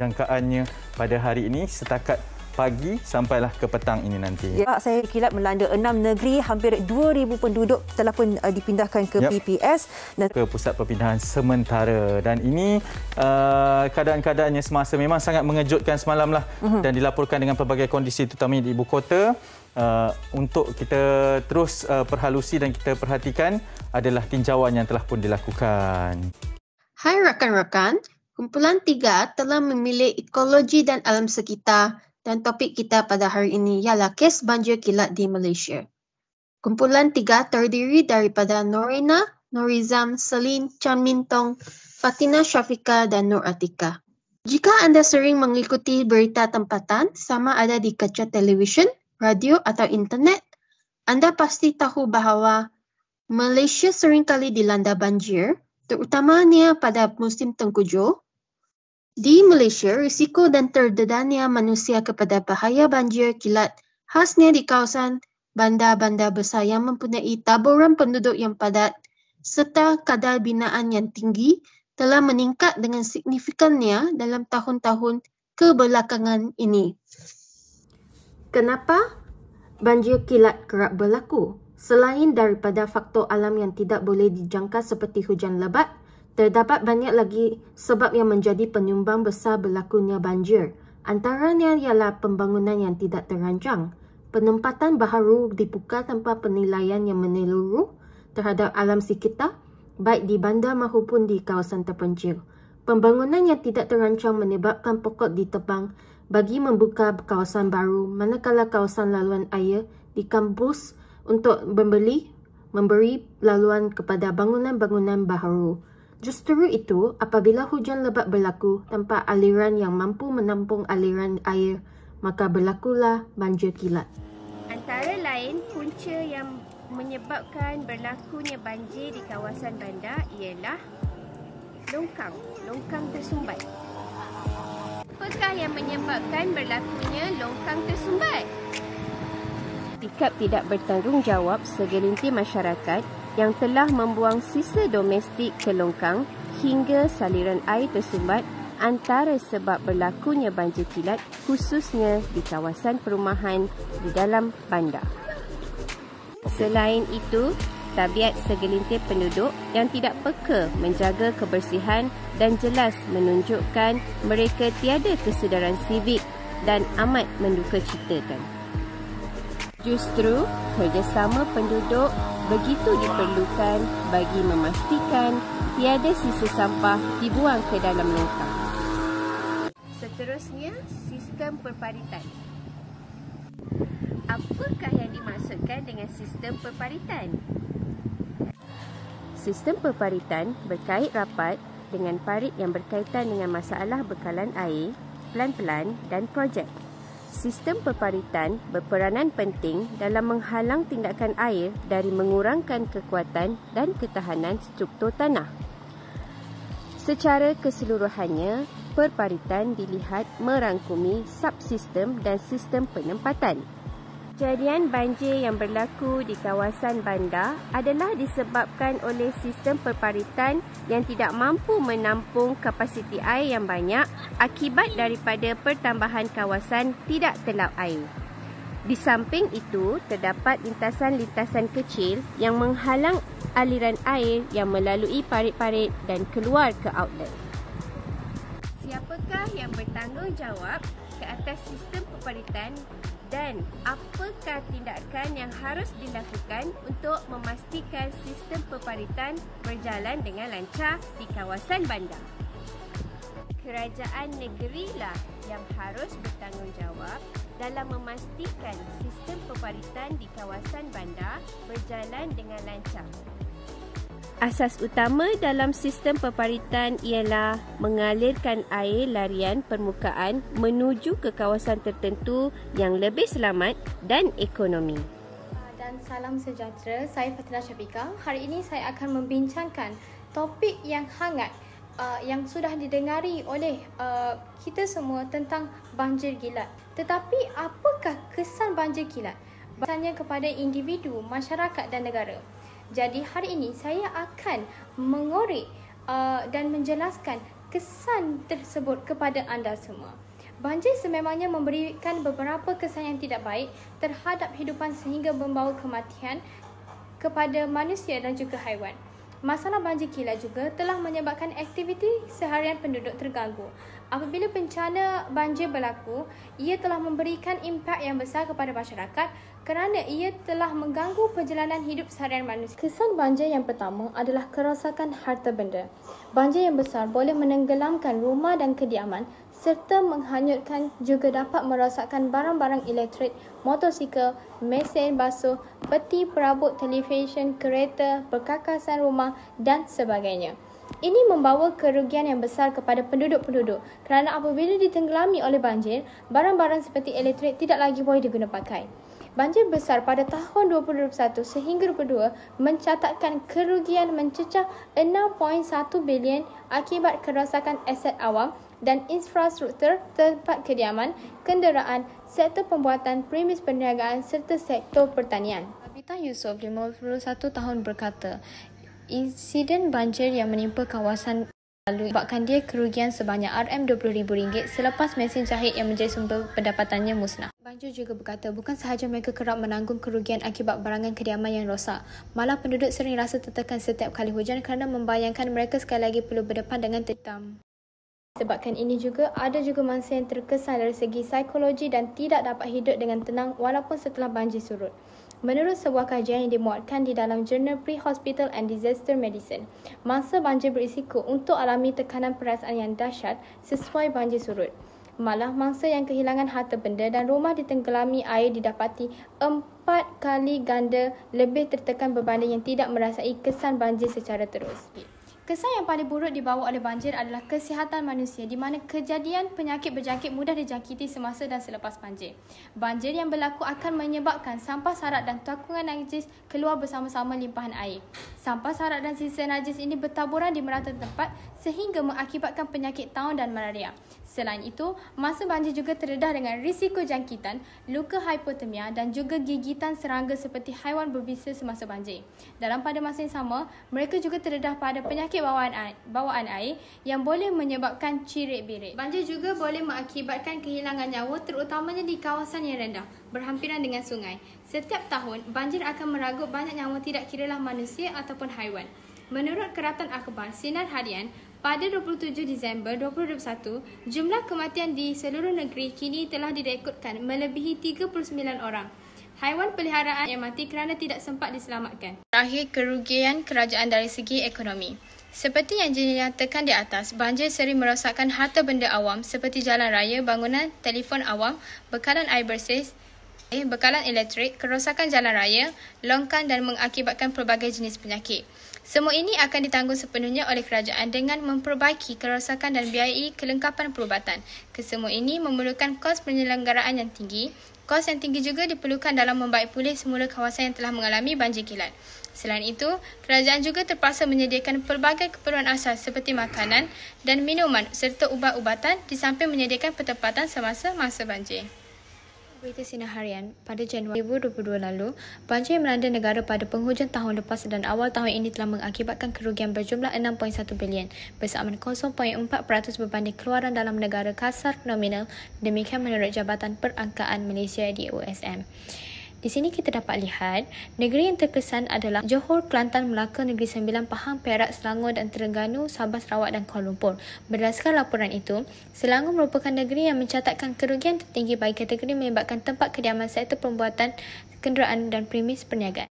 jangkaannya pada hari ini setakat pagi sampailah ke petang ini nanti. Ya, saya kilat melanda 6 negeri, hampir 2,000 penduduk telah pun dipindahkan ke PPS dan ke pusat perpindahan sementara. Dan ini keadaan-keadaannya semasa memang sangat mengejutkan semalamlah dan dilaporkan dengan pelbagai kondisi terutamanya di ibu kota. Untuk kita terus perhalusi dan kita perhatikan adalah tinjauan yang telah pun dilakukan. Hai rakan-rakan, kumpulan 3 telah memilih ekologi dan alam sekitar. Dan topik kita pada hari ini ialah kes banjir kilat di Malaysia. Kumpulan 3 terdiri daripada Norina, Norizam, Selin, Chan Min Tong, Fatina Syafika dan Nur Atika. Jika anda sering mengikuti berita tempatan sama ada di kaca televisyen, radio atau internet, anda pasti tahu bahawa Malaysia seringkali dilanda banjir, terutamanya pada musim tengkujuh. Di Malaysia, risiko dan terdedahnya manusia kepada bahaya banjir kilat khasnya di kawasan bandar-bandar besar yang mempunyai taburan penduduk yang padat serta kadar binaan yang tinggi telah meningkat dengan signifikannya dalam tahun-tahun kebelakangan ini. Kenapa banjir kilat kerap berlaku? Selain daripada faktor alam yang tidak boleh dijangka seperti hujan lebat, terdapat banyak lagi sebab yang menjadi penyumbang besar berlakunya banjir. Antaranya ialah pembangunan yang tidak terancang, penempatan baharu dibuka tanpa penilaian yang menyeluruh terhadap alam sekitar, baik di bandar maupun di kawasan terpencil. Pembangunan yang tidak terancang menyebabkan pokok ditebang bagi membuka kawasan baru, manakala kawasan laluan air di kampus untuk memberi laluan kepada bangunan-bangunan baharu. Justru itu, apabila hujan lebat berlaku tanpa aliran yang mampu menampung aliran air, maka berlakulah banjir kilat. Antara lain, punca yang menyebabkan berlakunya banjir di kawasan bandar ialah longkang tersumbat. Apakah yang menyebabkan berlakunya longkang tersumbat? Sikap tidak bertanggungjawab segelintir masyarakat yang telah membuang sisa domestik ke longkang hingga saliran air tersumbat antara sebab berlakunya banjir kilat khususnya di kawasan perumahan di dalam bandar. Selain itu, tabiat segelintir penduduk yang tidak peka menjaga kebersihan dan jelas menunjukkan mereka tiada kesedaran sivik dan amat mendukacitakan. Justru, kerjasama penduduk begitu diperlukan bagi memastikan tiada sisa sampah dibuang ke dalam longkang. Seterusnya, sistem perparitan. Apakah yang dimaksudkan dengan sistem perparitan? Sistem perparitan berkait rapat dengan parit yang berkaitan dengan masalah bekalan air, pelan-pelan dan projek. Sistem perparitan berperanan penting dalam menghalang tindakan air dari mengurangkan kekuatan dan ketahanan struktur tanah. Secara keseluruhannya, perparitan dilihat merangkumi subsistem dan sistem penempatan. Kejadian banjir yang berlaku di kawasan bandar adalah disebabkan oleh sistem perparitan yang tidak mampu menampung kapasiti air yang banyak akibat daripada pertambahan kawasan tidak telap air. Di samping itu, terdapat lintasan-lintasan kecil yang menghalang aliran air yang melalui parit-parit dan keluar ke outlet. Siapakah yang bertanggungjawab ke atas sistem perparitan dan apakah tindakan yang harus dilakukan untuk memastikan sistem perparitan berjalan dengan lancar di kawasan bandar? Kerajaan negerilah yang harus bertanggungjawab dalam memastikan sistem perparitan di kawasan bandar berjalan dengan lancar. Asas utama dalam sistem perparitan ialah mengalirkan air larian permukaan menuju ke kawasan tertentu yang lebih selamat dan ekonomi. Dan salam sejahtera, saya Fatina Syafika. Hari ini saya akan membincangkan topik yang hangat yang sudah didengari oleh kita semua tentang banjir kilat. Tetapi apakah kesan banjir kilat? Kesannya kepada individu, masyarakat dan negara. Jadi hari ini saya akan mengorek dan menjelaskan kesan tersebut kepada anda semua. Banjir sememangnya memberikan beberapa kesan yang tidak baik terhadap hidupan sehingga membawa kematian kepada manusia dan juga haiwan. Masalah banjir kilat juga telah menyebabkan aktiviti seharian penduduk terganggu. Apabila bencana banjir berlaku, ia telah memberikan impak yang besar kepada masyarakat kerana ia telah mengganggu perjalanan hidup seharian manusia. Kesan banjir yang pertama adalah kerosakan harta benda. Banjir yang besar boleh menenggelamkan rumah dan kediaman serta menghanyutkan, juga dapat merosakkan barang-barang elektrik, motosikal, mesin basuh, peti perabot televisyen, kereta, perkakasan rumah dan sebagainya. Ini membawa kerugian yang besar kepada penduduk-penduduk kerana apabila ditenggelami oleh banjir, barang-barang seperti elektrik tidak lagi boleh diguna pakai. Banjir besar pada tahun 2021 sehingga 2022 mencatatkan kerugian mencecah 6.1 bilion akibat kerosakan aset awam dan infrastruktur tempat kediaman, kenderaan, sektor pembuatan, premis perniagaan serta sektor pertanian. Abita Yusof, 51 tahun berkata, insiden banjir yang menimpa kawasan lalu menyebabkan dia kerugian sebanyak RM20,000 selepas mesin jahit yang menjadi sumber pendapatannya musnah. Banjir juga berkata, bukan sahaja mereka kerap menanggung kerugian akibat barangan kediaman yang rosak, malah penduduk sering rasa tertekan setiap kali hujan kerana membayangkan mereka sekali lagi perlu berdepan dengan hitam. Sebabkan ini juga, ada juga mangsa yang terkesan dari segi psikologi dan tidak dapat hidup dengan tenang walaupun setelah banjir surut. Menurut sebuah kajian yang dimuatkan di dalam jurnal Pre-Hospital and Disaster Medicine, mangsa banjir berisiko untuk alami tekanan perasaan yang dahsyat sesuai banjir surut. Malah mangsa yang kehilangan harta benda dan rumah ditenggelami air didapati 4 kali ganda lebih tertekan berbanding yang tidak merasai kesan banjir secara terus. Kesan yang paling buruk dibawa oleh banjir adalah kesihatan manusia di mana kejadian penyakit berjangkit mudah dijangkiti semasa dan selepas banjir. Banjir yang berlaku akan menyebabkan sampah sarat dan takungan najis keluar bersama-sama limpahan air. Sampah sarat dan sisa najis ini bertaburan di merata tempat sehingga mengakibatkan penyakit taun dan malaria. Selain itu, masa banjir juga terdedah dengan risiko jangkitan, luka hipotermia dan juga gigitan serangga seperti haiwan berbisa semasa banjir. Dalam pada masa yang sama, mereka juga terdedah pada penyakit bawaan air yang boleh menyebabkan cirit-birit. Banjir juga boleh mengakibatkan kehilangan nyawa terutamanya di kawasan yang rendah, berhampiran dengan sungai. Setiap tahun, banjir akan meragut banyak nyawa tidak kiralah manusia ataupun haiwan. Menurut Keratan Akhbar Sinar Harian, pada 27 Disember 2021, jumlah kematian di seluruh negeri kini telah direkodkan melebihi 39 orang. Haiwan peliharaan yang mati kerana tidak sempat diselamatkan. Terakhir, kerugian kerajaan dari segi ekonomi. Seperti yang dinyatakan di atas, banjir sering merosakkan harta benda awam seperti jalan raya, bangunan, telefon awam, bekalan air bersih, bekalan elektrik, kerosakan jalan raya, longkan dan mengakibatkan pelbagai jenis penyakit. Semua ini akan ditanggung sepenuhnya oleh kerajaan dengan memperbaiki kerosakan dan biayai kelengkapan perubatan. Kesemua ini memerlukan kos penyelenggaraan yang tinggi. Kos yang tinggi juga diperlukan dalam membaik pulih semula kawasan yang telah mengalami banjir kilat. Selain itu, kerajaan juga terpaksa menyediakan pelbagai keperluan asas seperti makanan dan minuman serta ubat-ubatan di samping menyediakan pertempatan semasa masa banjir. Berita Sinar Harian, pada Januari 2022 lalu, banjir melanda negara pada penghujung tahun lepas dan awal tahun ini telah mengakibatkan kerugian berjumlah 6.1 bilion, bersamaan 0.4% berbanding keluaran dalam negara kasar nominal, demikian menurut Jabatan Perangkaan Malaysia di USM. Di sini kita dapat lihat, negeri yang terkesan adalah Johor, Kelantan, Melaka, Negeri Sembilan, Pahang, Perak, Selangor dan Terengganu, Sabah, Sarawak dan Kuala Lumpur. Berdasarkan laporan itu, Selangor merupakan negeri yang mencatatkan kerugian tertinggi bagi kategori melibatkan tempat kediaman, sektor pembuatan kenderaan dan premis perniagaan.